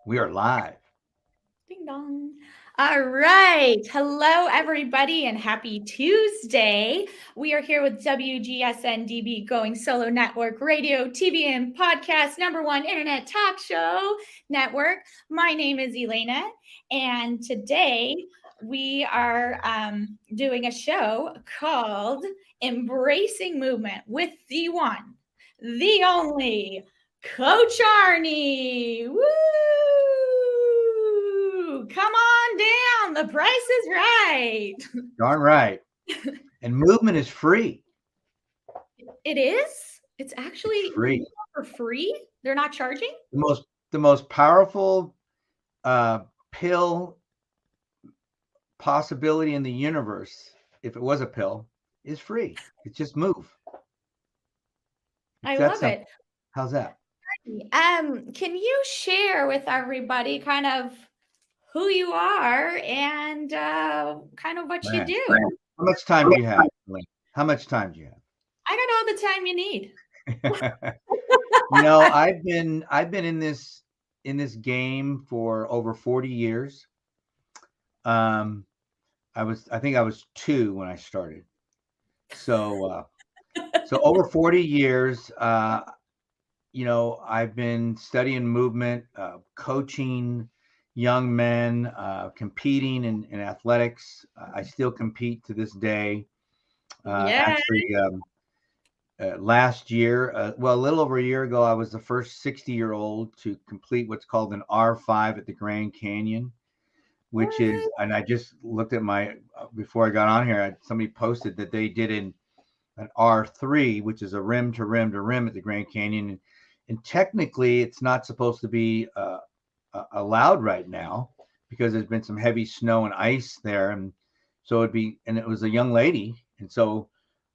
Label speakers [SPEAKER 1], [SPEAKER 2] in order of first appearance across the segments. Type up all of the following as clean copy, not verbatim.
[SPEAKER 1] We are live.
[SPEAKER 2] Ding dong. All right. Hello, everybody, and happy Tuesday. We are here with WGSN-DB Going Solo Network Radio, TV, and podcast #1 internet talk show network. My name is Elana, and today we are doing a show called Embracing Movement with the one, the only Coach Arnie. Woo! Come on down. The price is right.
[SPEAKER 1] Darn right. And movement is free.
[SPEAKER 2] It is. It's
[SPEAKER 1] It's
[SPEAKER 2] actually
[SPEAKER 1] free.
[SPEAKER 2] for free. They're not charging.
[SPEAKER 1] The most powerful pill possibility in the universe, if it was a pill, is free. It's just move. It's
[SPEAKER 2] I
[SPEAKER 1] that
[SPEAKER 2] love
[SPEAKER 1] simple.
[SPEAKER 2] it.
[SPEAKER 1] How's that?
[SPEAKER 2] Can you share with everybody kind of who you are and kind of what you
[SPEAKER 1] Man,
[SPEAKER 2] do?
[SPEAKER 1] how much time do you have, Elaine? How much time do you
[SPEAKER 2] I got all the time you need.
[SPEAKER 1] have? I've been in this game for over 40 years. Um, I think I was 2 when I started. So over 40 years, I've been studying movement, coaching young men, competing in athletics. I still compete to this day.
[SPEAKER 2] Yeah.
[SPEAKER 1] Actually, last year, well, a little over a year ago, I was the first 60-year-old to complete what's called an R5 at the Grand Canyon, which is, and I just looked at before I got on here, somebody posted that they did an R3, which is a rim to rim to rim at the Grand Canyon. And technically, it's not supposed to be allowed right now because there's been some heavy snow and ice there. And so and it was a young lady. And so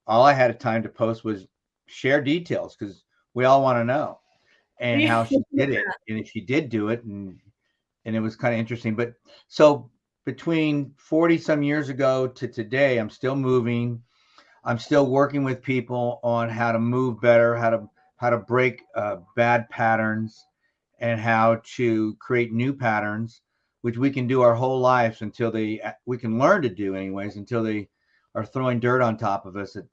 [SPEAKER 1] all I had time to post was share details because we all want to know and how she did it. And if she did do it, and it was kind of interesting. But so between 40 some years ago to today, I'm still moving. I'm still working with people on how to move better, how to break bad patterns, and how to create new patterns, which we can do our whole lives we can learn to do anyways until they are throwing dirt on top of us at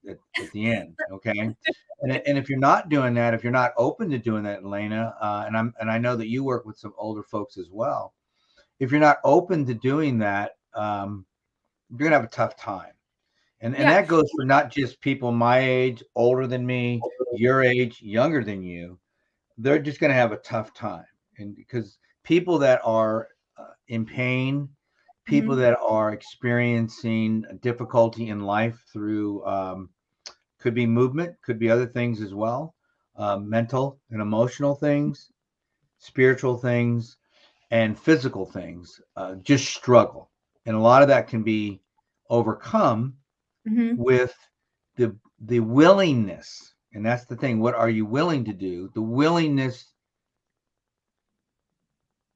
[SPEAKER 1] the end. Okay, and if you're not doing that, if you're not open to doing that, Elena, and I know that you work with some older folks as well. If you're not open to doing that, you're gonna have a tough time. And
[SPEAKER 2] Yeah.
[SPEAKER 1] that goes for not just people my age, older than me, your age, younger than you. They're just going to have a tough time. And because people that are in pain, people
[SPEAKER 2] Mhm.
[SPEAKER 1] that are experiencing difficulty in life through could be movement, could be other things as well, mental and emotional things, spiritual things, and physical things, just struggle. And a lot of that can be overcome
[SPEAKER 2] Mhm.
[SPEAKER 1] with the willingness, and that's the thing. What are you willing to do? The willingness.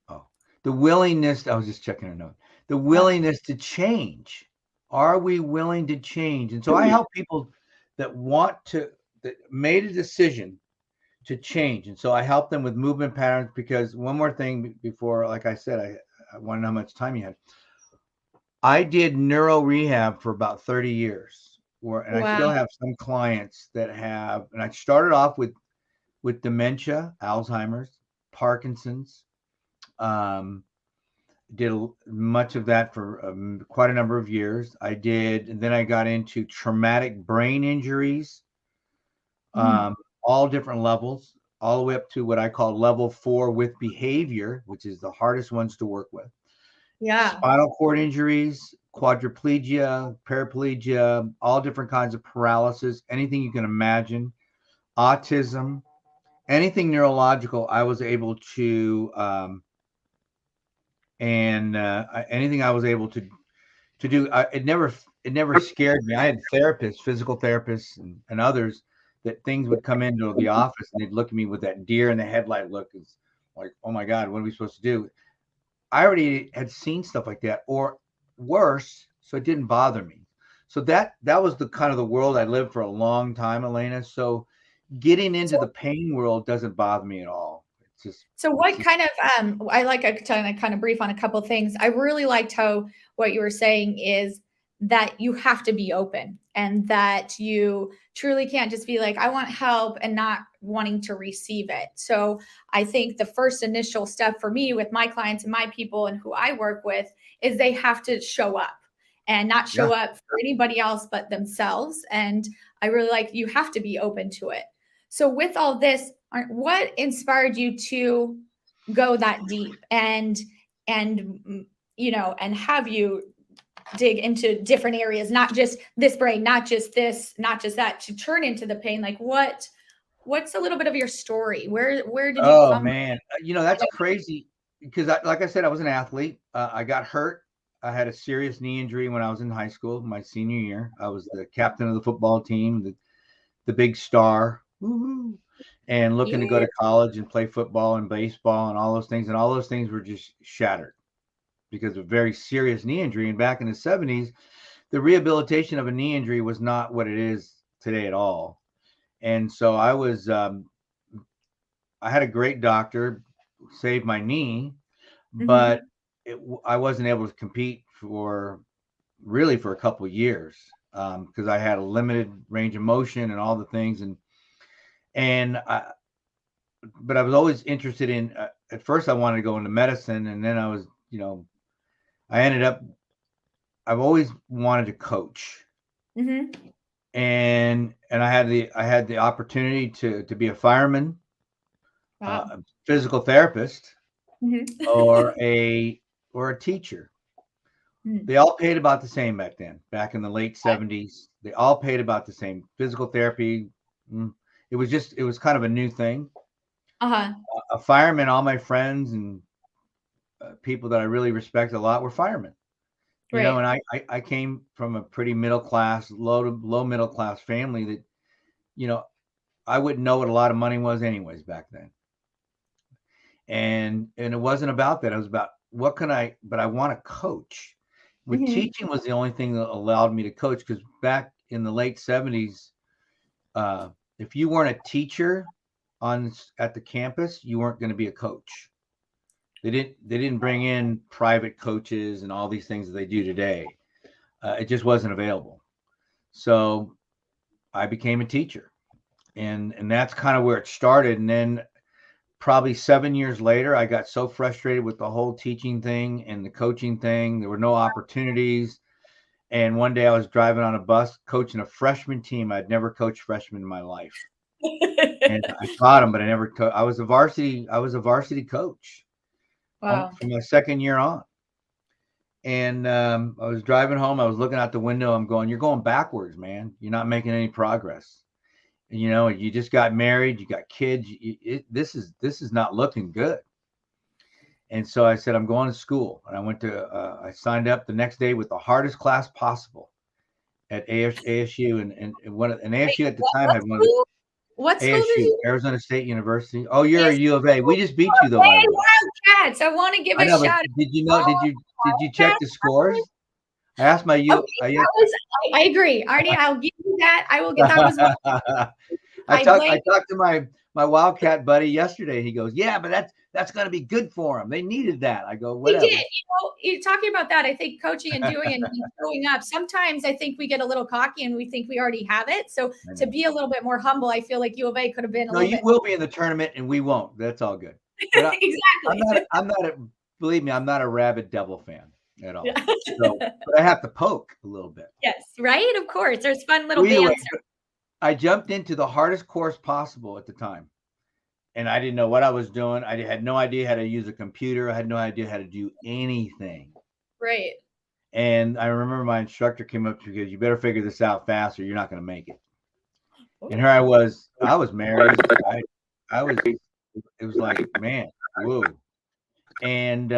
[SPEAKER 1] Oh, the willingness. I was just checking a note. The
[SPEAKER 2] Okay.
[SPEAKER 1] willingness to change. Are we willing to change? And so I help people that made a decision to change. And so I help them with movement patterns because one more thing before, like I said, I want to know how much time you had. I did neuro rehab for about 30 years, and I
[SPEAKER 2] Wow.
[SPEAKER 1] still have some clients that have, and I started off with dementia, Alzheimer's, Parkinson's. Um, did much of that for quite a number of years. And then I got into traumatic brain injuries,
[SPEAKER 2] Mhm.
[SPEAKER 1] um, all different levels, all the way up to what I call level 4 with behavior, which is the hardest ones to work with.
[SPEAKER 2] Yeah.
[SPEAKER 1] Spinal cord injuries, quadriplegia, paraplegia, all different kinds of paralysis, anything you can imagine, autism, anything neurological. I was able to, and anything I was able to do. It never scared me. I had therapists, physical therapists, and others that things would come into the office and they'd look at me with that deer in the headlight look. It's like, oh my God, what are we supposed to do? I already had seen stuff like that or worse, so it didn't bother me. So that was the kind of the world I lived for a long time, Elena. So getting into the pain world doesn't bother me at all.
[SPEAKER 2] So what kind of, I like to kind of brief on a couple of things. I really liked how what you were saying is that you have to be open and that you truly can't just be like, I want help and not wanting to receive it. So I think the first initial step for me with my clients and my people and who I work with is they have to show up and not show up for anybody else but themselves. And I really like, you have to be open to it. So with all this, what inspired you to go that deep and you know, and have you dig into different areas, not just this brain, not just this, not just that, to turn into the pain? Like what's a little bit of your story? Where did you come?
[SPEAKER 1] Oh man, you know, that's crazy because like I said, I was an athlete. I got hurt. I had a serious knee injury when I was in high school, my senior year. I was the captain of the football team, the big star. Woo-hoo. And looking to go to college and play football and baseball and all those things. And all those things were just shattered because of a very serious knee injury. And back in the 70s, the rehabilitation of a knee injury was not what it is today at all. And so I had a great doctor, saved my knee, but I wasn't able to compete for a couple of years because I had a limited range of motion and all the things. But I was always interested in, at first I wanted to go into medicine, and then I was, you know, I've always wanted to coach. And I had the opportunity to be a fireman, a physical therapist, or a teacher. They all paid about the same back then, back in the late 70s. They all paid about the same. Physical therapy, it was kind of a new thing. A fireman, all my friends and people that I really respect a lot were firemen. You know, and I came from a pretty middle class, low middle class family that, you know, I wouldn't know what a lot of money was anyways back then. And it wasn't about that. It was about but I want to coach. With teaching was the only thing that allowed me to coach, because back in the late 70s, if you weren't a teacher at the campus, you weren't going to be a coach. They didn't bring in private coaches and all these things that they do today. It just wasn't available. So I became a teacher, and that's kind of where it started. And then probably 7 years later, I got so frustrated with the whole teaching thing and the coaching thing. There were no opportunities. And one day I was driving on a bus coaching a freshman team. I'd never coached freshmen in my life. And I taught them, but I never I was a varsity coach. Wow. From my second year on. And I was driving home. I was looking out the window. I'm going, you're going backwards, man. You're not making any progress. And, you know, you just got married. You got kids. This is not looking good. And so I said, I'm going to school. And I went to, I signed up the next day with the hardest class possible at ASU. And ASU at the time had one of the,
[SPEAKER 2] what school
[SPEAKER 1] ASU,
[SPEAKER 2] did you?
[SPEAKER 1] Arizona State University. Oh, you're a U of A. We just beat you though.
[SPEAKER 2] Hey, Wildcats! I want to give a shout out.
[SPEAKER 1] Did you know? Did you check the scores? I asked my
[SPEAKER 2] I agree, Arnie. I'll give you that. I will get that. Was
[SPEAKER 1] I talked to my Wildcat buddy yesterday. He goes, yeah, but that's going to be good for them. They needed that. I go, whatever.
[SPEAKER 2] We did. You know, you're talking about that. I think coaching and doing and showing up. Sometimes I think we get a little cocky and we think we already have it. So to be a little bit more humble, I feel like U of A could have been.
[SPEAKER 1] You will be in the tournament and we won't. That's all good.
[SPEAKER 2] Exactly.
[SPEAKER 1] Believe me, I'm not a rabid Devil fan at all. So, but I have to poke a little bit.
[SPEAKER 2] Yes, right. Of course, there's fun little bands.
[SPEAKER 1] I jumped into the hardest course possible at the time. And I didn't know what I was doing. I had no idea how to use a computer. I had no idea how to do anything.
[SPEAKER 2] Right.
[SPEAKER 1] And I remember my instructor came up to me, because you better figure this out fast or you're not going to make it. And here I was married. It was like, man, whoa. And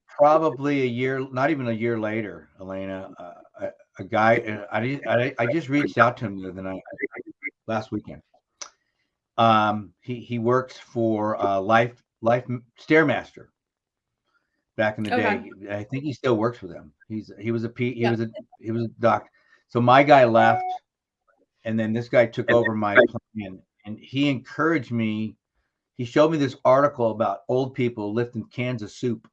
[SPEAKER 1] probably not even a year later, Elana, a guy, I just reached out to him the other night, last weekend. He works for Life Stairmaster back in the day. I think he still works for them. He was a doctor. So my guy left, and then this guy took over my plan, and he encouraged me he showed me this article about old people lifting cans of soup.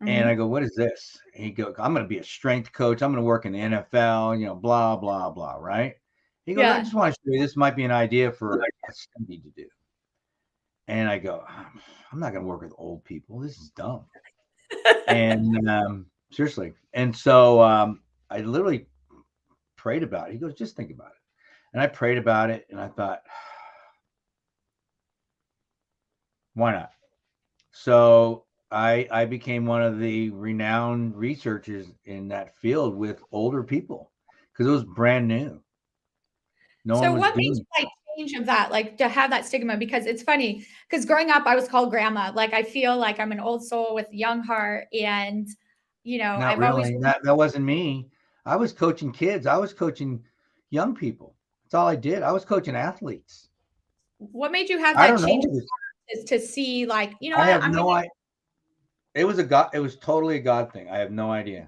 [SPEAKER 1] And I go, what is this? And he goes, I'm going to be a strength coach. I'm going to work in the NFL, you know, blah, blah, blah. Right. He goes, I just want to show you this might be an idea for a study to do. And I go, I'm not going to work with old people. This is dumb. And seriously. And so I literally prayed about it. He goes, just think about it. And I prayed about it. And I thought, why not? So I became one of the renowned researchers in that field with older people because it was brand new. No one
[SPEAKER 2] So
[SPEAKER 1] was
[SPEAKER 2] what made
[SPEAKER 1] doing
[SPEAKER 2] you like change of that, like to have that stigma? Because it's funny, because growing up, I was called grandma. Like I feel like I'm an old soul with a young heart, and
[SPEAKER 1] Not
[SPEAKER 2] I've always.
[SPEAKER 1] really. That wasn't me. I was coaching kids. I was coaching young people. That's all I did. I was coaching athletes.
[SPEAKER 2] What made you have
[SPEAKER 1] I
[SPEAKER 2] that
[SPEAKER 1] don't
[SPEAKER 2] change
[SPEAKER 1] know.
[SPEAKER 2] of heart to see, like,
[SPEAKER 1] I have
[SPEAKER 2] I'm
[SPEAKER 1] no
[SPEAKER 2] gonna.
[SPEAKER 1] idea. It was a God. It was totally a God thing. I have no idea.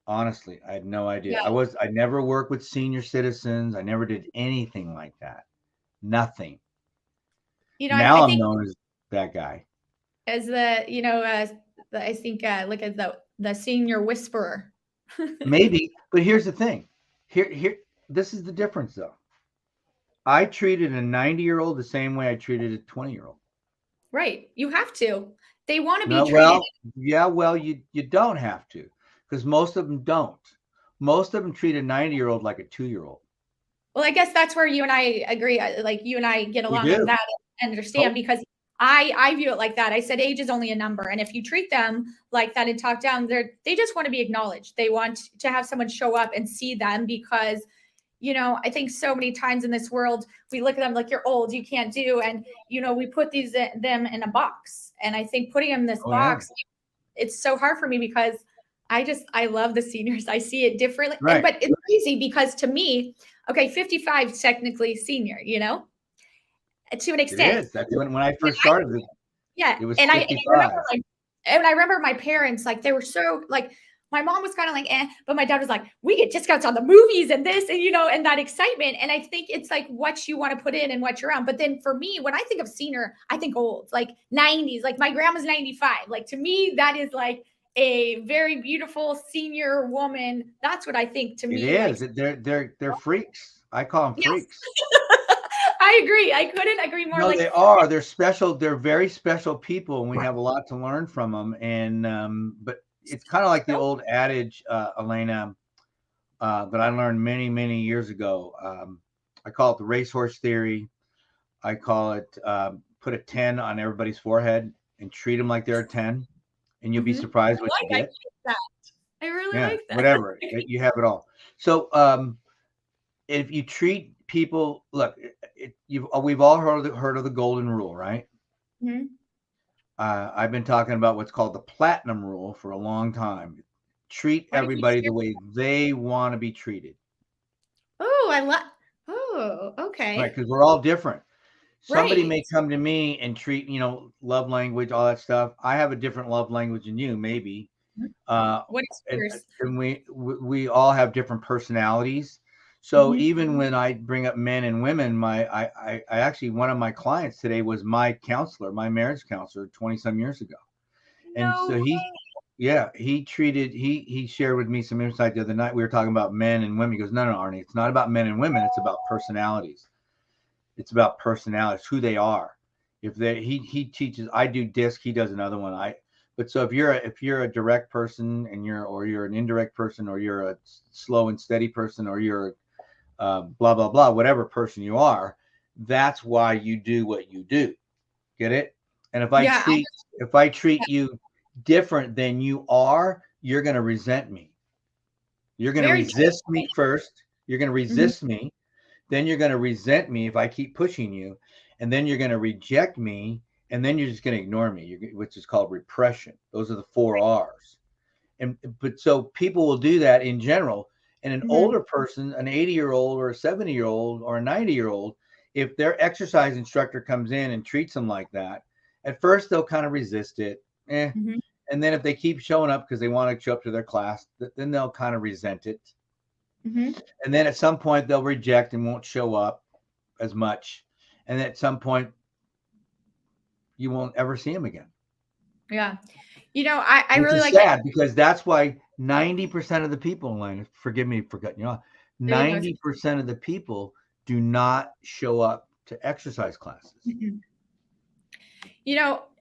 [SPEAKER 1] Honestly, I had no idea.
[SPEAKER 2] Yeah,
[SPEAKER 1] I never worked with senior citizens. I never did anything like that. Nothing.
[SPEAKER 2] I
[SPEAKER 1] Now I'm
[SPEAKER 2] think
[SPEAKER 1] known as that guy.
[SPEAKER 2] as I think like as the senior whisperer.
[SPEAKER 1] Maybe, but here's the thing. Here, this is the difference though. I treated a 90-year-old the same way I treated a 20-year-old.
[SPEAKER 2] Right. You have to. They want to be
[SPEAKER 1] No,
[SPEAKER 2] treated.
[SPEAKER 1] well, you don't have to, because most of them don't. Most of them treat a 90-year-old like a 2-year-old.
[SPEAKER 2] Well, I guess that's where you and I agree. Like you and I get
[SPEAKER 1] We
[SPEAKER 2] along on
[SPEAKER 1] do.
[SPEAKER 2] that and understand, because I view it like that. I said age is only a number, and if you treat them like that and talk down, they just want to be acknowledged. They want to have someone show up and see them, because I think so many times in this world we look at them like, you're old, you can't do, and we put them in a box. And I think putting them in this
[SPEAKER 1] Oh yeah.
[SPEAKER 2] box, it's so hard for me, because I love the seniors. I see it differently.
[SPEAKER 1] Right.
[SPEAKER 2] But it's easy, because to me, okay, 55 is technically senior, to an
[SPEAKER 1] It
[SPEAKER 2] extent.
[SPEAKER 1] is. That's when I first started.
[SPEAKER 2] Yeah.
[SPEAKER 1] It was
[SPEAKER 2] And I
[SPEAKER 1] 55.
[SPEAKER 2] remember my parents, like, they were so, like, my mom was kind of like, but my dad was like, we get discounts on the movies and this, and that excitement. And I think it's like what you want to put in and what you're around. But then for me, when I think of senior, I think old, like 90s, like my grandma's 95. Like, to me, that is like a very beautiful senior woman. That's what I think, to me.
[SPEAKER 1] It is.
[SPEAKER 2] Like,
[SPEAKER 1] They're freaks. I call them freaks.
[SPEAKER 2] I agree. I couldn't agree more.
[SPEAKER 1] No,
[SPEAKER 2] Like,
[SPEAKER 1] they are. They're special. They're very special people, and we have a lot to learn from them. And but it's kind of like the old adage, Elana, that I learned many, many years ago. I call it the racehorse theory. I call it put a 10 on everybody's forehead and treat them like they're a 10, and you'll be surprised what you
[SPEAKER 2] I
[SPEAKER 1] get.
[SPEAKER 2] like that. I really
[SPEAKER 1] Yeah,
[SPEAKER 2] like that.
[SPEAKER 1] whatever. You have it all. So if you treat people, look, we've all heard of the golden rule, right?
[SPEAKER 2] Mm-hmm.
[SPEAKER 1] I've been talking about what's called the platinum rule for a long time. Treat everybody the way they want to be treated.
[SPEAKER 2] Oh, okay.
[SPEAKER 1] Right, because we're all different. Somebody
[SPEAKER 2] Right.
[SPEAKER 1] may come to me and treat, love language, all that stuff. I have a different love language than you, maybe.
[SPEAKER 2] What is yours?
[SPEAKER 1] And we all have different personalities. So
[SPEAKER 2] Mhm.
[SPEAKER 1] even when I bring up men and women, I actually, one of my clients today was my counselor, my marriage counselor 20 some years ago. And so he shared with me some insight the other night. We were talking about men and women. He goes, no, Arnie, it's not about men and women. It's about personalities. It's about personalities, who they are. He teaches, I do disc, he does another one. But so if you're a direct person and you're an indirect person, or you're a slow and steady person, or you're blah, blah, blah, whatever person you are, that's why you do what you do. Get it? And if I treat you different than you are, you're going to resent me. You're going to resist me first. You're going to resist me. Then you're going to resent me if I keep pushing you. And then you're going to reject me. And then you're just going to ignore me, which is called repression. Those are the 4 R's. But so people will do that in general. And an older person, an 80-year-old or a 70-year-old or a 90-year-old, if their exercise instructor comes in and treats them like that, at first they'll kind of resist it. And then if they keep showing up because they want to show up to their class, then they'll kind of resent it. And then at some point they'll reject and won't show up as much. And at some point you won't ever see them again.
[SPEAKER 2] Yeah. I
[SPEAKER 1] Which
[SPEAKER 2] really
[SPEAKER 1] is
[SPEAKER 2] like that.
[SPEAKER 1] sad because that's why 90% of the people in line, forgive me for cutting you off,
[SPEAKER 2] There you go.
[SPEAKER 1] 90% of the people do not show up to exercise classes.
[SPEAKER 2] Mhm.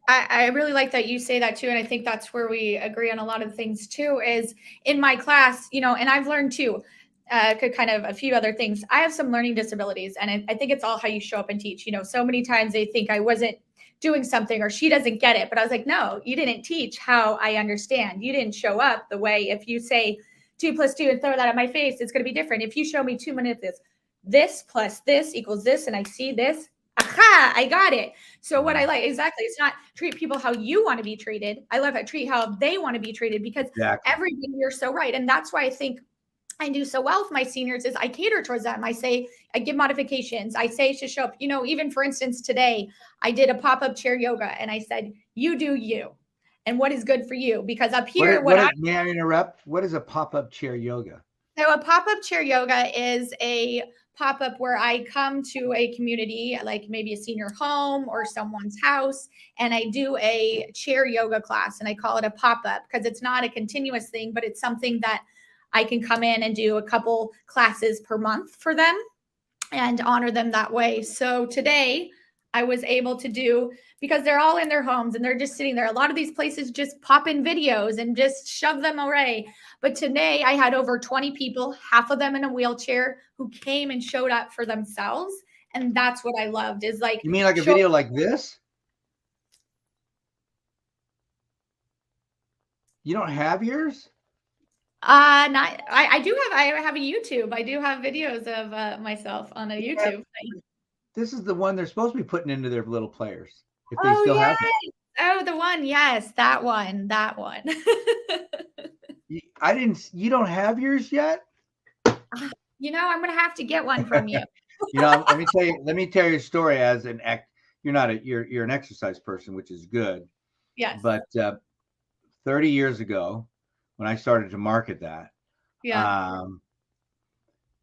[SPEAKER 2] I really like that you say that too. And I think that's where we agree on a lot of things too, is in my class, and I've learned too, kind of a few other things. I have some learning disabilities, and I think it's all how you show up and teach. So many times they think I wasn't doing something or she doesn't get it. But I was like, no, you didn't teach how I understand. You didn't show up the way, if you say 2 + 2 and throw that at my face, it's going to be different. If you show me 2 minutes, this plus this equals this, and I see this, aha, I got it. So what I like, exactly, it's not treat people how you want to be treated. I love it. Treat how they want to be treated, because
[SPEAKER 1] Exactly.
[SPEAKER 2] you're so right. And that's why I think I do so well with my seniors is I cater towards them. I give modifications. I say to show up, even for instance, today I did a pop-up chair yoga, and I said, you do you and what is good for you. Because up here,
[SPEAKER 1] may I interrupt? What is a pop-up chair yoga?
[SPEAKER 2] So a pop-up chair yoga is a pop-up where I come to a community, like maybe a senior home or someone's house, and I do a chair yoga class, and I call it a pop-up because it's not a continuous thing, but it's something that I can come in and do a couple classes per month for them and honor them that way. So today I was able to do, because they're all in their homes and they're just sitting there. A lot of these places just pop in videos and just shove them away. But today I had over 20 people, half of them in a wheelchair, who came and showed up for themselves. And that's what I loved, is like,
[SPEAKER 1] you mean like a video like this? You don't have yours?
[SPEAKER 2] Not, I have a YouTube. I do have videos of myself on a YouTube.
[SPEAKER 1] This is the one they're supposed to be putting into their little players, if they still have it.
[SPEAKER 2] Oh, the one. Yes, that one.
[SPEAKER 1] You don't have yours yet?
[SPEAKER 2] I'm going to have to get one from you.
[SPEAKER 1] Let me tell you a story. As you're an exercise person, which is good.
[SPEAKER 2] Yes.
[SPEAKER 1] But 30 years ago, when I started to market that,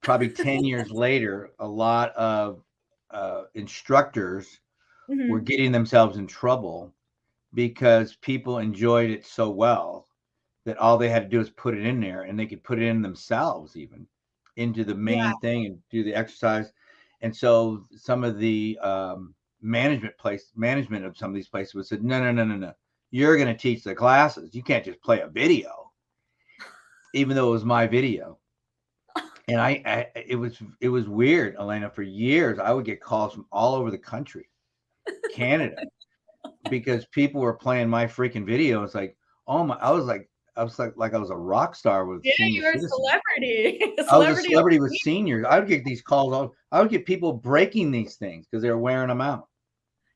[SPEAKER 1] probably 10 years later, a lot of instructors were getting themselves in trouble because people enjoyed it so well that all they had to do is put it in there, and they could put it in themselves, even into the main thing, and do the exercise. And so some of the management of some of these places would say, no, you're going to teach the classes. You can't just play a video, even though it was my video. And it was weird, Elana. For years, I would get calls from all over the country, Canada, because people were playing my freaking video. It's like, oh my! I was like I was a rock star with senior
[SPEAKER 2] you're
[SPEAKER 1] citizens.
[SPEAKER 2] A celebrity.
[SPEAKER 1] I was a celebrity with seniors. I would get these calls. I would get people breaking these things because they were wearing them out.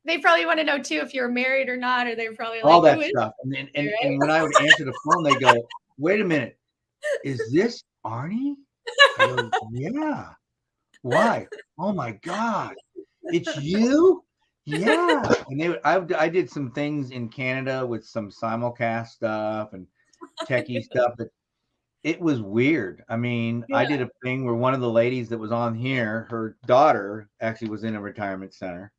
[SPEAKER 2] They probably want to know too if you're married or not, or they're probably
[SPEAKER 1] all
[SPEAKER 2] like,
[SPEAKER 1] that stuff. And when I would answer the phone, they go, "Wait a minute, is this Arnie?" I go, "Yeah." Why? Oh my God, it's you? Yeah. And I did some things in Canada with some simulcast stuff and techie stuff, but it was weird. I mean, I did a thing where one of the ladies that was on here, her daughter actually was in a retirement center.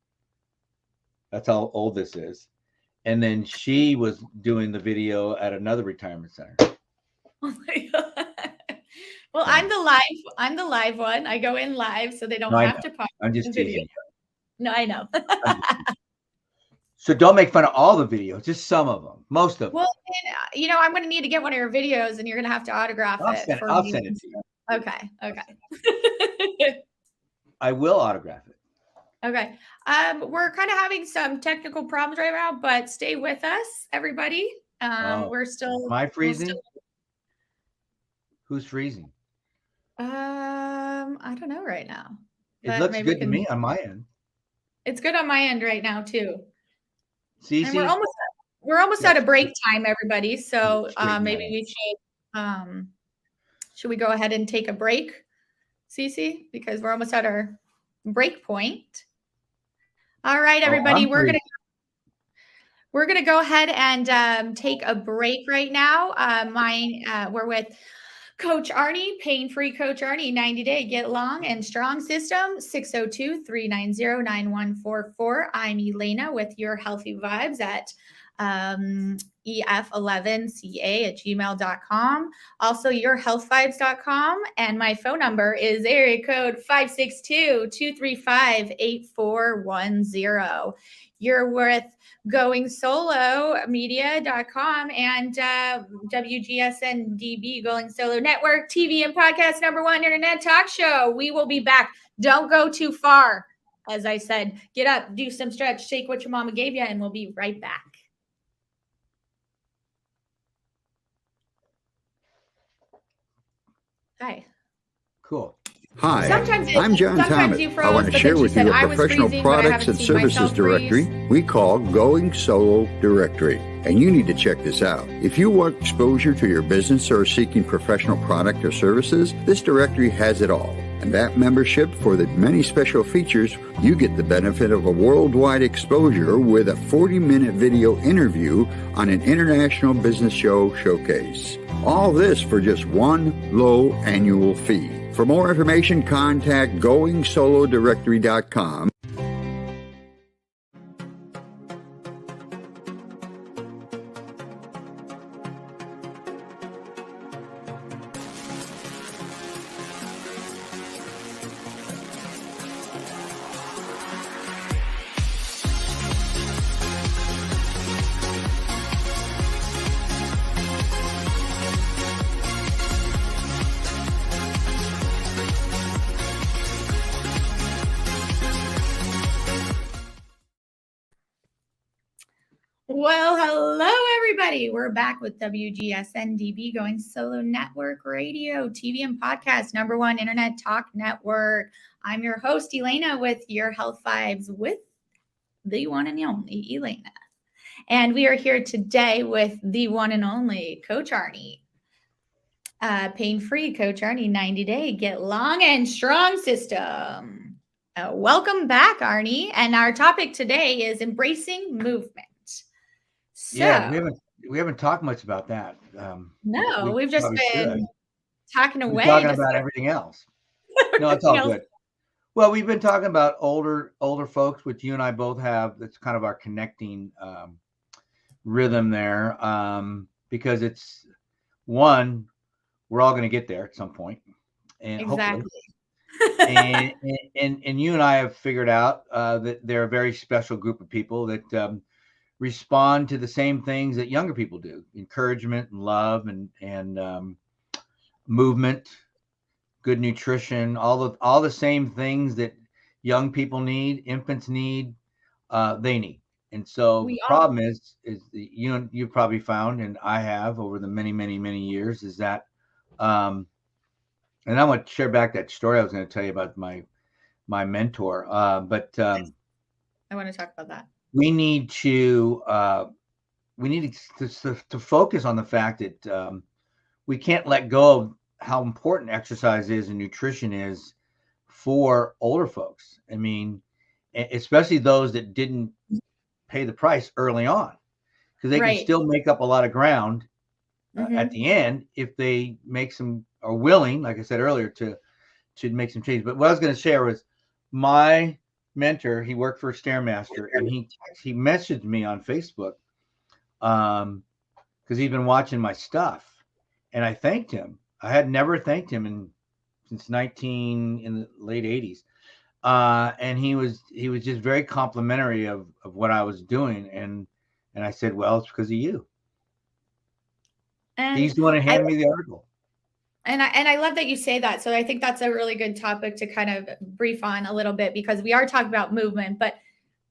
[SPEAKER 1] That's how old this is. And then she was doing the video at another retirement center.
[SPEAKER 2] Oh my God. Well, I'm the live one. I go in live so they don't have to pop.
[SPEAKER 1] I'm just teasing you.
[SPEAKER 2] No, I know.
[SPEAKER 1] So don't make fun of all the videos, just some of them, most of them.
[SPEAKER 2] Well, I'm going to need to get one of your videos, and you're going to have to autograph it.
[SPEAKER 1] I'll send it to you.
[SPEAKER 2] Okay.
[SPEAKER 1] I will autograph it.
[SPEAKER 2] Okay. We're kind of having some technical problems right now, but stay with us, everybody. We're still.
[SPEAKER 1] Am I freezing? Who's freezing?
[SPEAKER 2] I don't know right now.
[SPEAKER 1] It looks good to me on my end.
[SPEAKER 2] It's good on my end right now too.
[SPEAKER 1] And
[SPEAKER 2] we're almost out of break time, everybody. So maybe we should we go ahead and take a break, Cece? Because we're almost at our break point. All right, everybody, we're gonna go ahead and take a break right now. We're with Coach Arnie, pain-free Coach Arnie, 90-day get long and strong system, 602-390-9144. I'm Elana with your healthy vibes at ef11ca@gmail.com. Also yourhealthvibes.com. And my phone number is area code 562-235-8410. You're with Going Solo Media.com and WGSN-DB Going Solo Network TV and podcast #1 internet talk show. We will be back. Don't go too far. As I said, get up, do some stretch, shake what your mama gave you, and we'll be right back. Hi.
[SPEAKER 1] Cool.
[SPEAKER 3] Hi, I'm John Thomas. I want to share with you a professional products and services directory we call Going Solo Directory. And you need to check this out. If you want exposure to your business or are seeking professional product or services, this directory has it all. And that membership, for the many special features, you get the benefit of a worldwide exposure with a 40-minute video interview on an international business show showcase. All this for just one low annual fee. For more information, contact GoingSoloDirectory.com.
[SPEAKER 2] Well, hello, everybody. We're back with WGSN-DB Going Solo Network Radio, TV and podcast, #1 internet talk network. I'm your host, Elana, with your health vibes with the one and only Elana. And we are here today with the one and only Coach Arnie. Pain-free Coach Arnie, 90-day get long and strong system. Welcome back, Arnie. And our topic today is embracing movement. So,
[SPEAKER 1] Yeah, we haven't talked much about that.
[SPEAKER 2] No, we've just been talking away.
[SPEAKER 1] Talking about everything else. No, it's all good. Well, we've been talking about older folks, which you and I both have. That's kind of our connecting rhythm there, because it's one, we're all going to get there at some point, and
[SPEAKER 2] exactly.
[SPEAKER 1] Hopefully. and you and I have figured out that they're a very special group of people that respond to the same things that younger people do: encouragement and love and movement, good nutrition, all the same things that young people need, infants need, they need. And so the problem is you've probably found, and I have over the many years, is that and I want to share back that story I was going to tell you about my mentor, but
[SPEAKER 2] I want to talk about that.
[SPEAKER 1] We need to focus on the fact that we can't let go of how important exercise is and nutrition is for older folks. I mean, especially those that didn't pay the price early on, because they can still make up a lot of ground at the end if they are willing, like I said earlier, to make some change. But what I was going to share was my mentor. He worked for Stairmaster, and he messaged me on Facebook because he'd been watching my stuff, and I thanked him. I had never thanked him since in the late 80s, and he was just very complimentary of what I was doing, and I said, well, it's because of you. And he's the one who handed me the article.
[SPEAKER 2] And I love that you say that. So I think that's a really good topic to kind of brief on a little bit, because we are talking about movement, but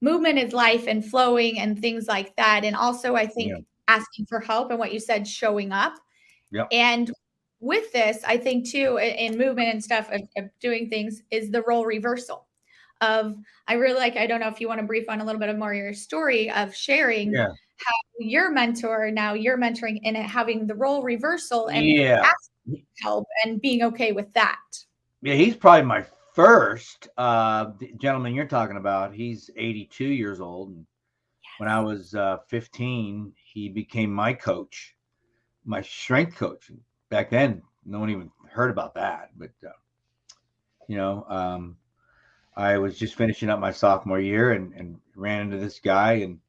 [SPEAKER 2] movement is life and flowing and things like that. And also, I think asking for help and what you said, showing up.
[SPEAKER 1] Yep.
[SPEAKER 2] And with this, I think too, in movement and stuff of doing things, is the role reversal of, I really like, I don't know if you want to brief on a little bit more your story of sharing how your mentor, now you're mentoring and having the role reversal and asking help and being okay with that.
[SPEAKER 1] Yeah, he's probably my first gentleman you're talking about. He's 82 years old. And when I was 15, he became my coach, my strength coach. Back then, no one even heard about that. But I was just finishing up my sophomore year and ran into this guy, and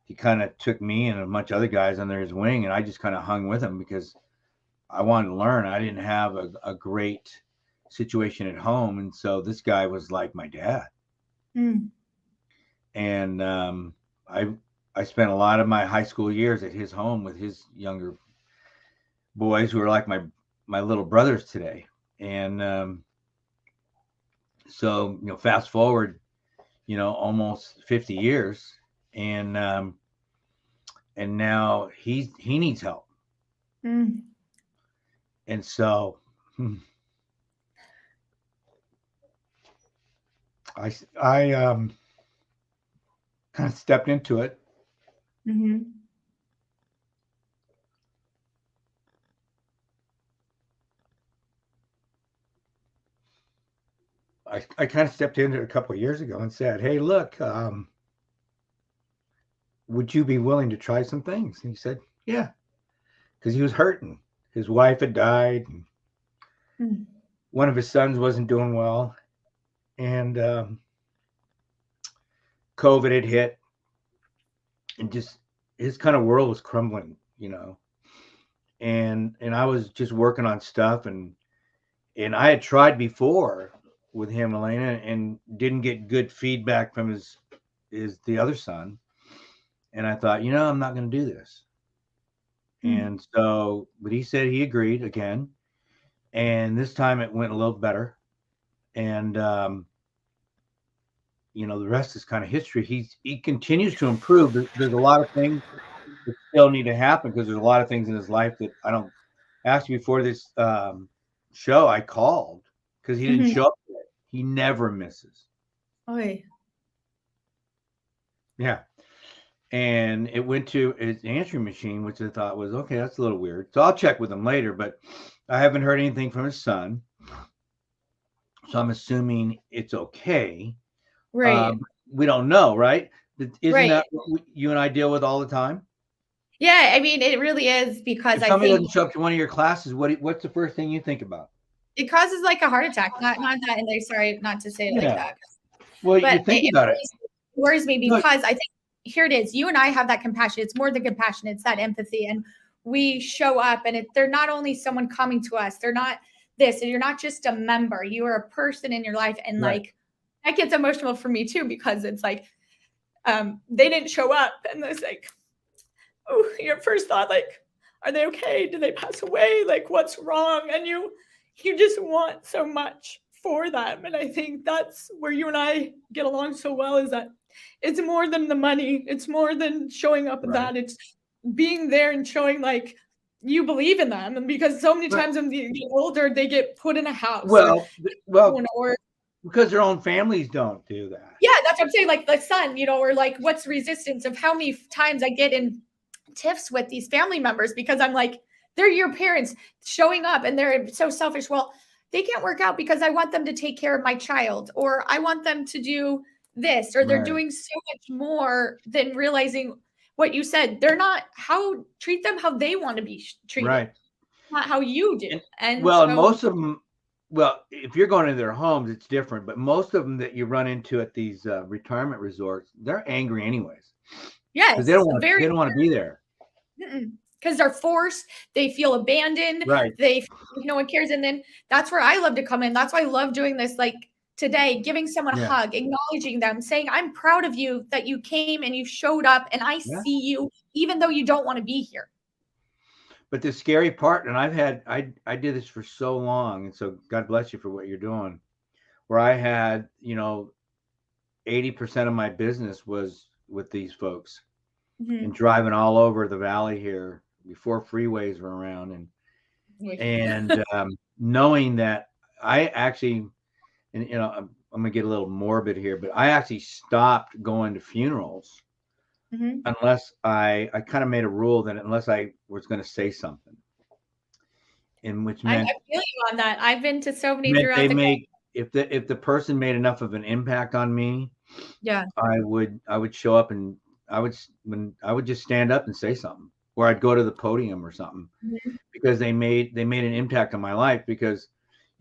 [SPEAKER 1] he kind of took me and a bunch of other guys under his wing, and I just kind of hung with him because I wanted to learn. I didn't have a great situation at home, and so this guy was like my dad. And I spent a lot of my high school years at his home with his younger boys who are like my little brothers today. And so fast forward almost 50 years, and now he needs help. And so I kind of stepped into it. I kind of stepped into it a couple of years ago and said, hey, look, would you be willing to try some things? And he said, yeah, because he was hurting. His wife had died, and one of his sons wasn't doing well, and COVID had hit, and just his kind of world was crumbling, and I was just working on stuff, and I had tried before with him, Elana, and didn't get good feedback from the other son. And I thought, I'm not going to do this. And so, but he said he agreed again. And this time it went a little better. And, the rest is kind of history. He continues to improve. There's a lot of things that still need to happen because there's a lot of things in his life that I don't. Actually, before this show, I called because he didn't show up today. He never misses.
[SPEAKER 2] Okay.
[SPEAKER 1] Yeah. And it went to his answering machine, which I thought was, okay, that's a little weird. So I'll check with him later, but I haven't heard anything from his son. So I'm assuming it's okay.
[SPEAKER 2] Right.
[SPEAKER 1] We don't know, right? Isn't that what you and I deal with all the time?
[SPEAKER 2] Yeah, I mean, it really is because
[SPEAKER 1] if somebody doesn't show up to one of your classes, what's the first thing you think about?
[SPEAKER 2] It causes like a heart attack. Not that, and I'm sorry not to say it like that.
[SPEAKER 1] Well, you think about it.
[SPEAKER 2] It worries me because I think here it is. You and I have that compassion. It's more than compassion. It's that empathy. And we show up, and they're not only someone coming to us. They're not this. And you're not just a member. You are a person in your life. And like, that gets emotional for me too, because it's like, they didn't show up. And it's like, oh, your first thought, like, are they okay? Did they pass away? Like, what's wrong? And you just want so much for them. And I think that's where you and I get along so well, is that it's more than the money. It's more than showing up at that. It's being there and showing like you believe in them. And because so many times when they get older, they get put in a house.
[SPEAKER 1] Well, because their own families don't do that.
[SPEAKER 2] Yeah, that's what I'm saying. Like the son, or like what's the resistance of how many times I get in tiffs with these family members because I'm like, they're your parents showing up and they're so selfish. Well, they can't work out because I want them to take care of my child, or I want them to do this, or they're doing so much more than realizing what you said. They're not treat them how they want to be treated, not how you do. And
[SPEAKER 1] most of them, if you're going to their homes, it's different, but most of them that you run into at these retirement resorts, they're angry anyways.
[SPEAKER 2] Yes.
[SPEAKER 1] Because they don't want to be there.
[SPEAKER 2] Because they're forced, they feel abandoned, no one cares. And then that's where I love to come in. That's why I love doing this, like today, giving someone a hug, acknowledging them, saying, I'm proud of you that you came and you showed up and I see you, even though you don't want to be here.
[SPEAKER 1] But the scary part, and I did this for so long, and so God bless you for what you're doing, where I had, 80% of my business was with these folks and driving all over the valley here before freeways were around, and knowing that I actually, and I'm gonna get a little morbid here, but I actually stopped going to funerals unless I kind of made a rule that unless I was going to say something, in which meant
[SPEAKER 2] I feel you on that. I've been to so many throughout
[SPEAKER 1] if the person made enough of an impact on me, I would show up, and I would just stand up and say something, or I'd go to the podium or something, because they made an impact on my life because,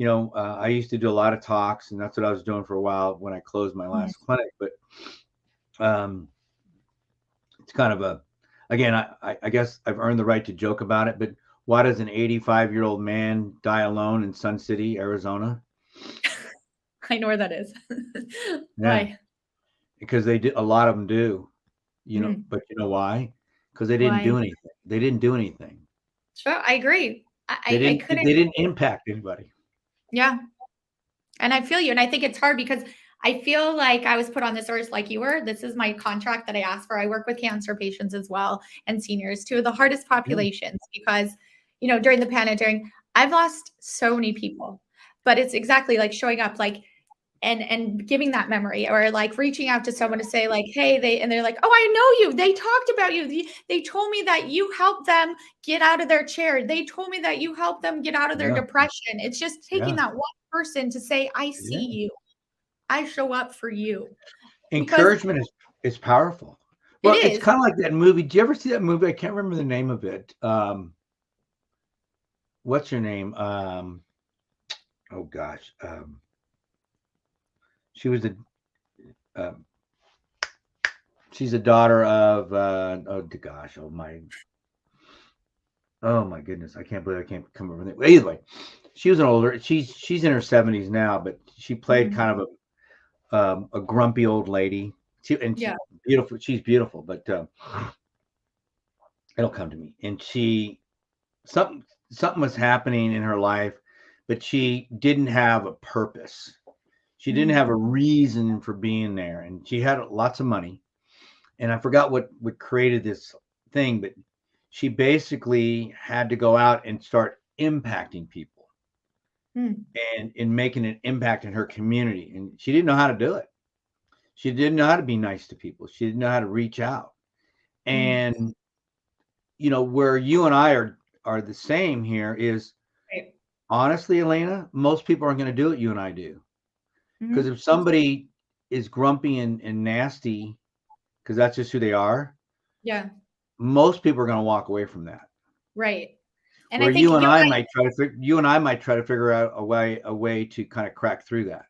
[SPEAKER 1] I used to do a lot of talks, and that's what I was doing for a while when I closed my last clinic. But it's kind of again, I guess I've earned the right to joke about it, but why does an 85-year-old man die alone in Sun City, Arizona?
[SPEAKER 2] I know where that is.
[SPEAKER 1] Why? Because they do. A lot of them do, but you know why? Because they didn't do anything. They didn't do anything.
[SPEAKER 2] Sure, I agree.
[SPEAKER 1] They didn't impact anybody.
[SPEAKER 2] Yeah. And I feel you. And I think it's hard because I feel like I was put on this earth like you were. This is my contract that I asked for. I work with cancer patients as well and seniors, two of the hardest populations because, during the pandemic, I've lost so many people. But it's exactly like showing up like and giving that memory or like reaching out to someone to say like, hey, they're like, oh, I know you. They talked about you. They told me that you helped them get out of their chair. They told me that you helped them get out of their depression. It's just taking that one person to say, I see you. I show up for you.
[SPEAKER 1] Encouragement is powerful. Well, it's kind of like that movie. Did you ever see that movie? I can't remember the name of it. What's her name? Oh gosh. She's a daughter of oh my goodness, I can't believe I can't come up with it. Either way, she was she's in her 70s now, but she played kind of a grumpy old lady. She's beautiful. She's beautiful, but it'll come to me. And something was happening in her life, but she didn't have a purpose. She didn't have a reason for being there, and she had lots of money. And I forgot what created this thing, but she basically had to go out and start impacting people and making an impact in her community. And she didn't know how to do it. She didn't know how to be nice to people. She didn't know how to reach out. And, where you and I are the same here is, honestly, Elana, most people aren't going to do what you and I do. Because if somebody is grumpy and nasty, because that's just who they are. Yeah. Most people are going to walk away from that.
[SPEAKER 2] Right. And
[SPEAKER 1] where you and I might try to figure out a way to kind of crack through that.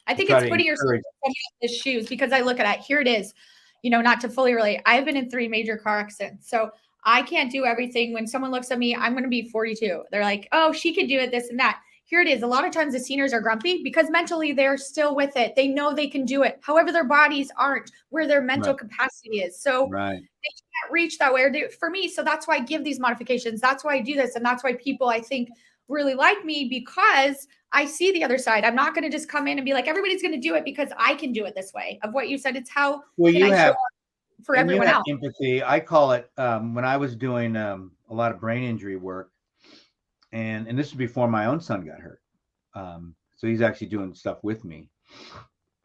[SPEAKER 2] I think it's putting yourself in the shoes because I look at it. Here it is, not to fully relate. I've been in 3 major car accidents. So I can't do everything. When someone looks at me, I'm going to be 42. They're like, oh, she can do it, this and that. Here it is. A lot of times the seniors are grumpy because mentally they're still with it. They know they can do it. However, their bodies aren't where their mental capacity is. So they can't reach that way for me. So that's why I give these modifications. That's why I do this. And that's why people, I think, really like me because I see the other side. I'm not going to just come in and be like, everybody's going to do it because I can do it this way. Of what you said, it's how
[SPEAKER 1] you have
[SPEAKER 2] for everyone else.
[SPEAKER 1] Empathy. I call it when I was doing a lot of brain injury work. And this is before my own son got hurt. So he's actually doing stuff with me.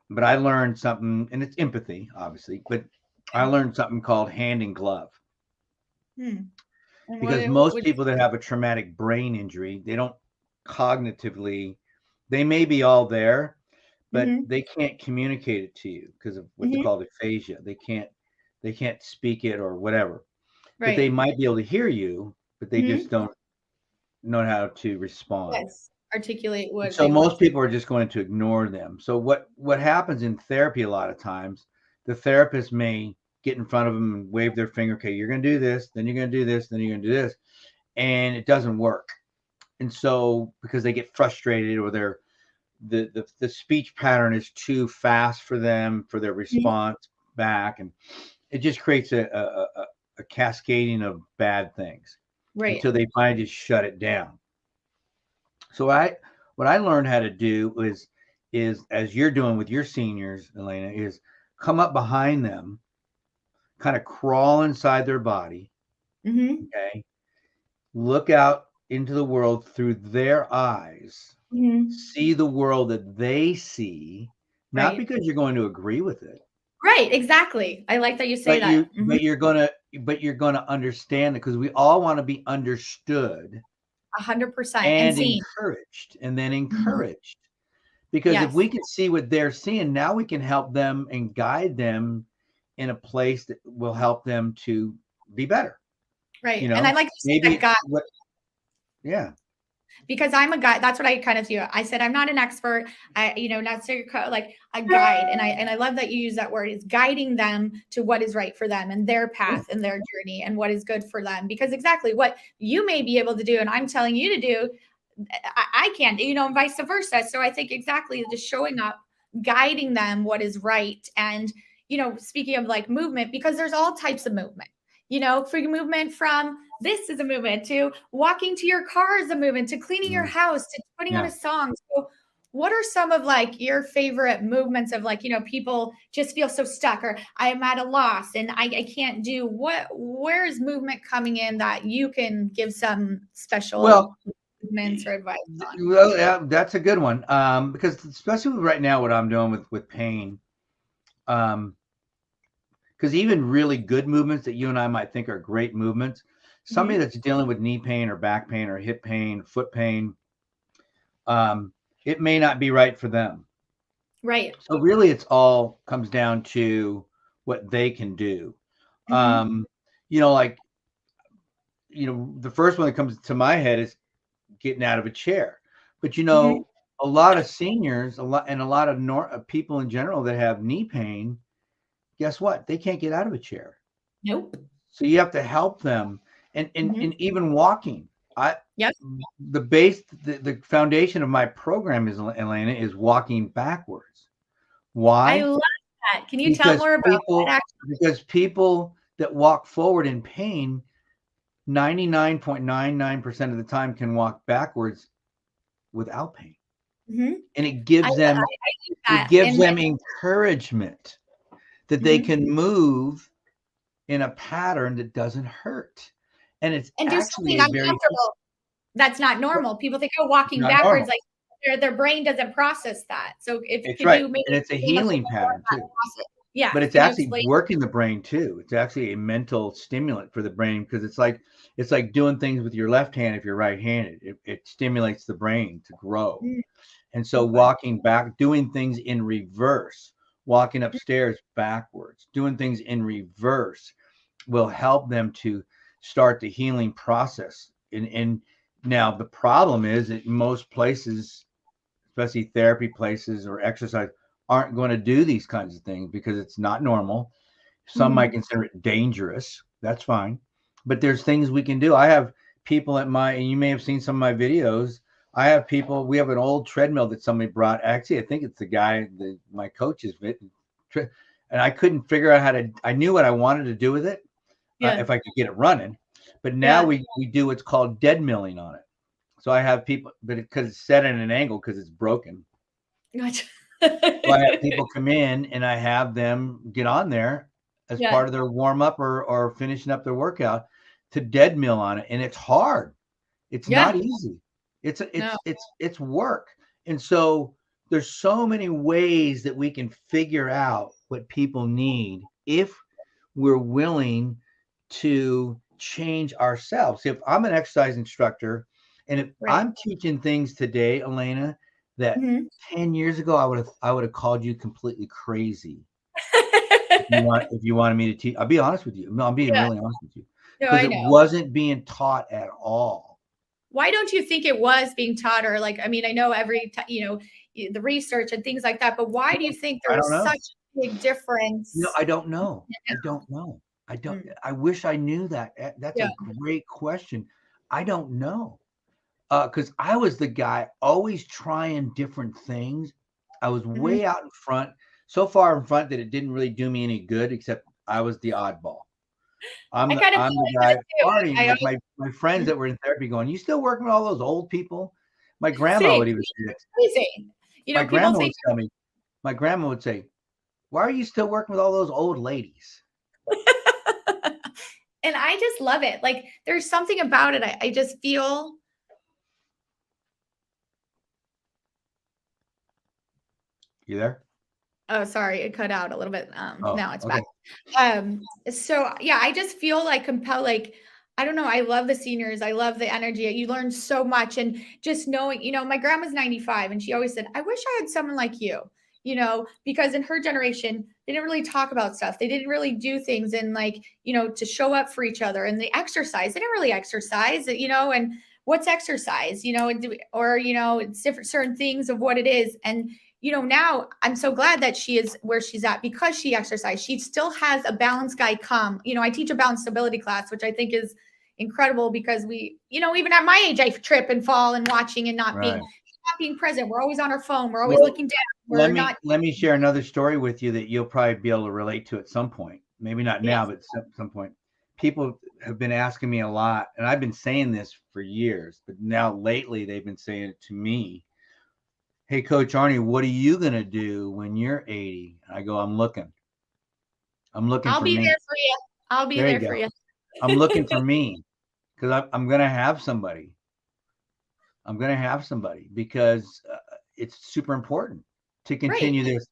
[SPEAKER 1] But I learned something, and it's empathy, obviously, but I learned something called hand in glove. Because most people that have a traumatic brain injury, they don't cognitively, they may be all there, but they can't communicate it to you because of what they call aphasia. They can't speak it or whatever. But they might be able to hear you, but they just don't know how to respond.
[SPEAKER 2] Articulate what.
[SPEAKER 1] So most people are just going to ignore them. So what happens in therapy a lot of times, the therapist may get in front of them and wave their finger. Okay, you're going to do this, then you're going to do this, then you're going to do this, and it doesn't work. And so because they get frustrated or the speech pattern is too fast for them for their response back, and it just creates a cascading of bad things. Until they finally just shut it down. So what I learned how to do is as you're doing with your seniors, Elana, is come up behind them, kind of crawl inside their body. Okay. Look out into the world through their eyes. See the world that they see, not because you're going to agree with it.
[SPEAKER 2] Right, exactly. I like that you say that.
[SPEAKER 1] But you're gonna understand it because we all want to be understood.
[SPEAKER 2] 100%
[SPEAKER 1] and encouraged, and then encouraged. Because if we can see what they're seeing, now we can help them and guide them in a place that will help them to be better.
[SPEAKER 2] Right. And I like to say that God.
[SPEAKER 1] Yeah.
[SPEAKER 2] Because I'm a guide. That's what I kind of do. I said, I'm not an expert. Not like a guide. And I love that you use that word, is guiding them to what is right for them and their path and their journey and what is good for them. Because exactly what you may be able to do and I'm telling you to do, I can't, and vice versa. So I think exactly just showing up, guiding them what is right. And, speaking of like movement, because there's all types of movement, for movement from this is a movement to walking to your car is a movement to cleaning your house to putting on a song. So what are some of like your favorite movements of like, people just feel so stuck or I am at a loss and I can't do where is movement coming in that you can give some special movements or advice on?
[SPEAKER 1] Well, yeah, that's a good one. Because especially right now, what I'm doing with pain, because even really good movements that you and I might think are great movements, somebody that's dealing with knee pain or back pain or hip pain, foot pain, it may not be right for them.
[SPEAKER 2] Right.
[SPEAKER 1] So really it's all comes down to what they can do. The first one that comes to my head is getting out of a chair. But a lot of seniors, a lot of people in general that have knee pain, guess what? They can't get out of a chair.
[SPEAKER 2] Nope.
[SPEAKER 1] So you have to help them. And even walking. The foundation of my program is, Elana, is walking backwards. Why?
[SPEAKER 2] I love that. Can you tell more about that?
[SPEAKER 1] Because people that walk forward in pain, 99.99% of the time can walk backwards without pain. And it gives them encouragement that they can move in a pattern that doesn't hurt. And it's
[SPEAKER 2] do something uncomfortable. That's not normal. People think, walking backwards, like their brain doesn't process that. So
[SPEAKER 1] it's right. And it's a healing pattern too.
[SPEAKER 2] Yeah.
[SPEAKER 1] But it's actually working the brain too. It's actually a mental stimulant for the brain because it's like doing things with your left hand if you're right-handed. It stimulates the brain to grow. And so walking back, doing things in reverse, walking upstairs backwards, doing things in reverse will help them to start the healing process. And now the problem is that most places, especially therapy places or exercise, aren't going to do these kinds of things because it's not normal. Some might consider it dangerous. That's fine. But there's things we can do. I have people and you may have seen some of my videos. We have an old treadmill that somebody brought. Actually, I think it's the guy, my coach's, and I couldn't figure out I knew what I wanted to do with it if I could get it running. But now we do what's called dead milling on it. So I have people, but because it's set at an angle because it's broken.
[SPEAKER 2] Gotcha.
[SPEAKER 1] So I have people come in and I have them get on there as part of their warm up or finishing up their workout to dead mill on it. And it's hard. It's not easy. It's work. And so there's so many ways that we can figure out what people need if we're willing to change ourselves. If I'm an exercise instructor and if I'm teaching things today, Elana, that 10 years ago I would have called you completely crazy. if you wanted me to teach, I'll be honest with you. No, I'm being really honest with you. Because it wasn't being taught at all.
[SPEAKER 2] Why don't you think it was being taught? Or like, I mean, I know the research and things like that, but why do you think there was such a big difference?
[SPEAKER 1] No, I don't know. I wish I knew that. That's a great question. I don't know. Because I was the guy always trying different things. I was way out in front, so far in front that it didn't really do me any good, except I was the oddball. I'm the guy partying with my friends that were in therapy going, you still working with all those old people? My grandma would even say it. My grandma would say, why are you still working with all those old ladies?
[SPEAKER 2] And I just love it. Like there's something about it. I just feel.
[SPEAKER 1] You there?
[SPEAKER 2] Oh, sorry. It cut out a little bit. Now it's back. So yeah, I just feel like compelled, like, I don't know. I love the seniors. I love the energy. You learn so much. And just knowing, my grandma's 95 and she always said, I wish I had someone like you, because in her generation, they didn't really talk about stuff. They didn't really do things and to show up for each other and the exercise. They didn't really exercise, and what's exercise, or, it's different, certain things of what it is. And, now I'm so glad that she is where she's at because she exercised. She still has a balance guy come, I teach a balance stability class, which I think is incredible because we, even at my age, I trip and fall and watching and not being present. We're always on our phone. We're always looking down.
[SPEAKER 1] Let me share another story with you that you'll probably be able to relate to at some point. Maybe not now, but at some point. People have been asking me a lot, and I've been saying this for years, but now lately they've been saying it to me. Hey, Coach Arnie, what are you going to do when you're 80? I go, I'm looking.
[SPEAKER 2] I'll be there for you. I'll be there for you.
[SPEAKER 1] I'm looking for me because I'm going to have somebody. I'm going to have somebody because it's super important to continue this.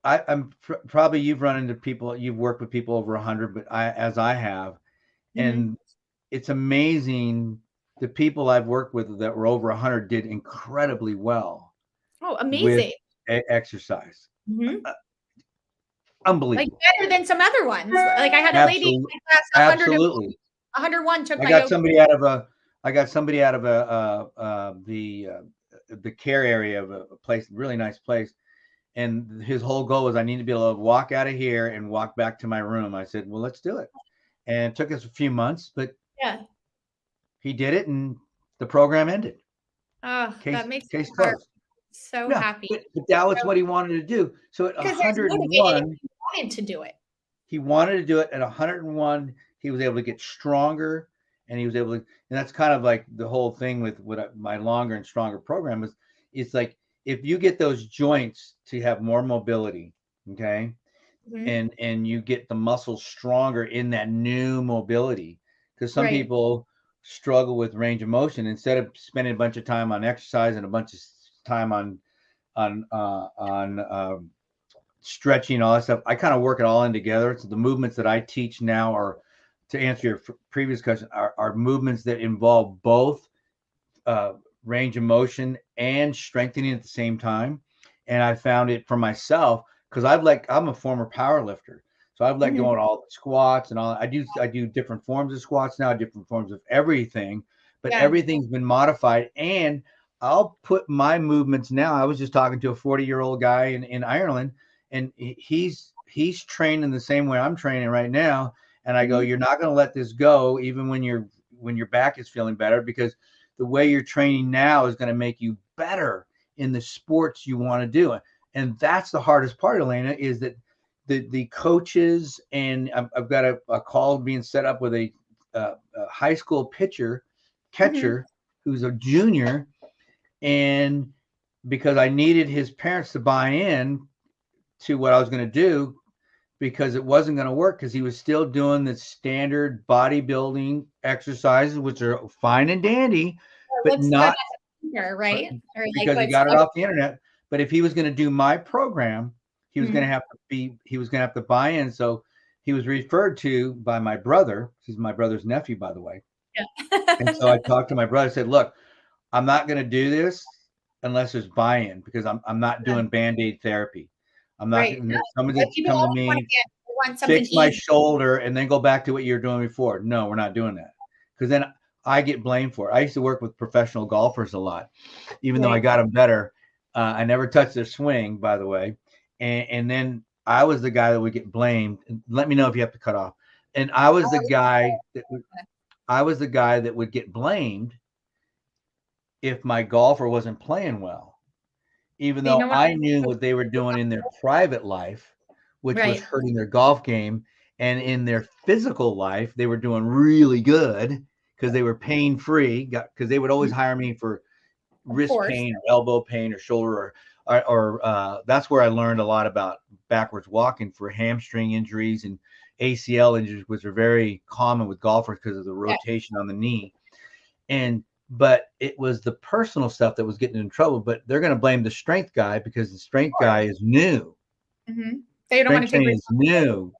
[SPEAKER 1] I'm probably you've run into people, you've worked with people over 100, but as I have, and it's amazing. The people I've worked with that were over 100 did incredibly well.
[SPEAKER 2] Oh, amazing.
[SPEAKER 1] With exercise. Unbelievable.
[SPEAKER 2] Like better than some other ones. Like I had a lady in my class, 101 took
[SPEAKER 1] I got somebody out of the care area of a place, really nice place. And his whole goal was I need to be able to walk out of here and walk back to my room. I said, well, let's do it. And it took us a few months, but he did it and the program ended.
[SPEAKER 2] Oh, that makes me so happy.
[SPEAKER 1] But that was what he wanted to do. So at 101,
[SPEAKER 2] he wanted to do it.
[SPEAKER 1] He wanted to do it at 101. He was able to get stronger, and he was able to. And that's kind of like the whole thing with what my longer and stronger program is. It's like if you get those joints to have more mobility, okay, and you get the muscles stronger in that new mobility, because some people struggle with range of motion. Instead of spending a bunch of time on exercise and a bunch of time on stretching and all that stuff, I kind of work it all in together. So the movements that I teach now are, to answer your previous question, are movements that involve both range of motion and strengthening at the same time. And I found it for myself because I'm a former power lifter. So I've let go of all the squats and all. I do different forms of squats now, different forms of everything, but everything's been modified. And I'll put my movements now. I was just talking to a 40-year-old guy in Ireland, and he's training the same way I'm training right now. And I go, you're not going to let this go, even when your back is feeling better, because the way you're training now is going to make you better in the sports you want to do. And that's the hardest part, Elana, is that the coaches, and I've got a call being set up with a high school catcher who's a junior. And because I needed his parents to buy in to what I was going to do, because it wasn't going to work, because he was still doing the standard bodybuilding exercises, which are fine and dandy, but not
[SPEAKER 2] right.
[SPEAKER 1] Because he got it off the internet. But if he was going to do my program, he was going to have to buy in. So he was referred to by my brother. He's my brother's nephew, by the way. Yeah. And so I talked to my brother. I said, look, I'm not going to do this unless there's buy-in, because I'm not doing Band-Aid therapy. I'm not somebody come to me, fix my shoulder, and then go back to what you were doing before. No, we're not doing that, because then I get blamed for it. I used to work with professional golfers a lot, even though I got them better. I never touched their swing, by the way. And then I was the guy that would get blamed. Let me know if you have to cut off. And I was the guy that would get blamed if my golfer wasn't playing well, even though I knew what they were doing in their private life, which was hurting their golf game, and in their physical life, they were doing really good because they were pain-free, because they would always hire me for wrist pain or elbow pain or shoulder or that's where I learned a lot about backwards walking for hamstring injuries and ACL injuries, which are very common with golfers because of the rotation on the knee. But it was the personal stuff that was getting in trouble. But they're going to blame the strength guy because the strength guy is new.
[SPEAKER 2] They don't want to take
[SPEAKER 1] it. New.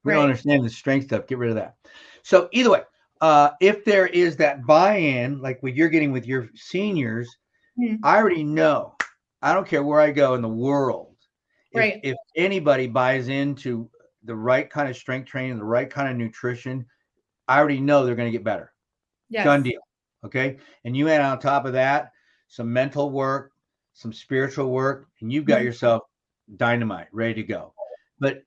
[SPEAKER 1] We don't understand the strength stuff. Get rid of that. So either way, if there is that buy-in, like what you're getting with your seniors, I already know. I don't care where I go in the world. If anybody buys into the right kind of strength training, the right kind of nutrition, I already know they're going to get better. Done deal. Okay. And you add on top of that some mental work, some spiritual work, and you've got yourself dynamite, ready to go. But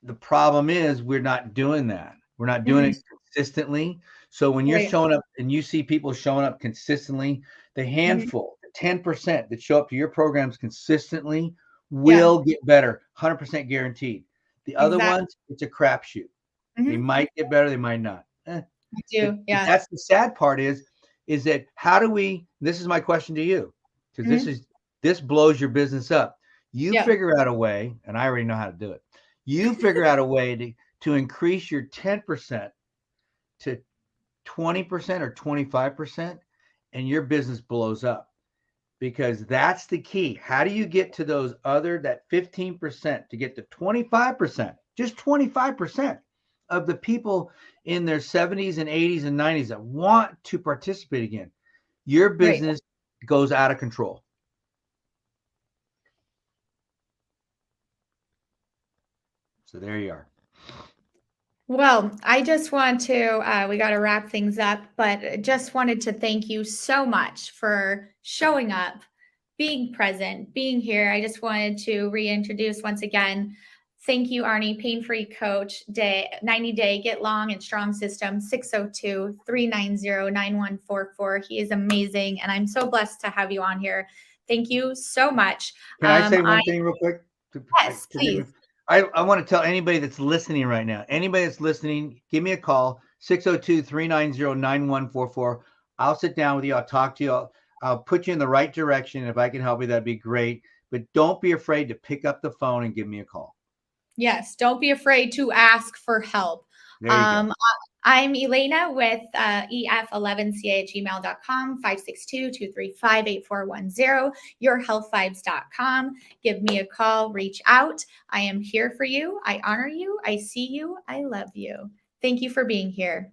[SPEAKER 1] the problem is we're not doing that. We're not doing it consistently. So when you're showing up and you see people showing up consistently, the handful, the 10% that show up to your programs consistently will get better, 100% guaranteed. The other ones, it's a crapshoot. They might get better, they might not. That's the sad part is that how do we, this is my question to you, because this blows your business up. You figure out a way, and I already know how to do it. You figure out a way to increase your 10% to 20% or 25%, and your business blows up, because that's the key. How do you get to those that 15% to get to 25%, just 25% of the people in their 70s and 80s and 90s that want to participate again? Your business goes out of control. So there you are.
[SPEAKER 2] Well, I just want to, we got to wrap things up, but just wanted to thank you so much for showing up, being present, being here. I just wanted to reintroduce once again. Thank you, Arnie, Pain-Free Coach, 90-Day Get Long and Strong System, 602-390-9144. He is amazing, and I'm so blessed to have you on here. Thank you so much.
[SPEAKER 1] Can I say one thing real quick?
[SPEAKER 2] Yes, please.
[SPEAKER 1] I want to tell anybody that's listening right now, give me a call, 602-390-9144. I'll sit down with you. I'll talk to you. I'll put you in the right direction. If I can help you, that'd be great. But don't be afraid to pick up the phone and give me a call.
[SPEAKER 2] Yes, don't be afraid to ask for help. I'm Elana with ef11ca@gmail.com, 562-235-8410, yourhealthvibes.com. Give me a call, reach out. I am here for you. I honor you. I see you. I love you. Thank you for being here.